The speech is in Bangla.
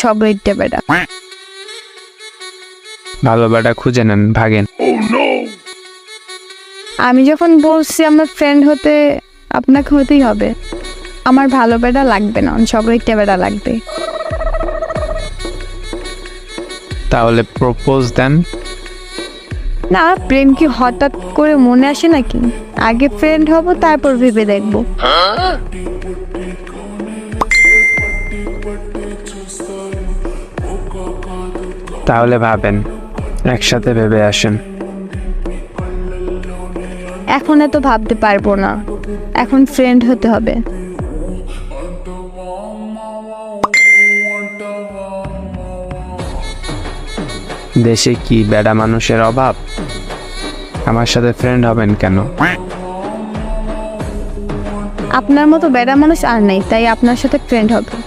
ঝগড়া বেটা। ভালো বেটা খুঁজে নেন, ভাগেন। আমি যখন বলছি আমার ফ্রেন্ড হতে, আপনাকে হতেই হবে। আমার ভালো বেটা লাগবে না, ঝগড়া বেটা লাগবে। তাহলে প্রপোজ দেন। না, প্রেম কি হঠাৎ করে মনে আসে নাকি? আগে ফ্রেন্ড হব, তারপর ভেবে দেখবো। তাহলে ভাবেন, একসাথে ভেবে আসেন। এখন এত ভাবতে পারবো না, এখন ফ্রেন্ড হতে হবে। দেশে কি বেডা মানুষের অভাব? আমার সাথে ফ্রেন্ড হবেন কেন? আপনার মতো বেড়া মানুষ আর নেই, তাই আপনার সাথে ফ্রেন্ড হবে।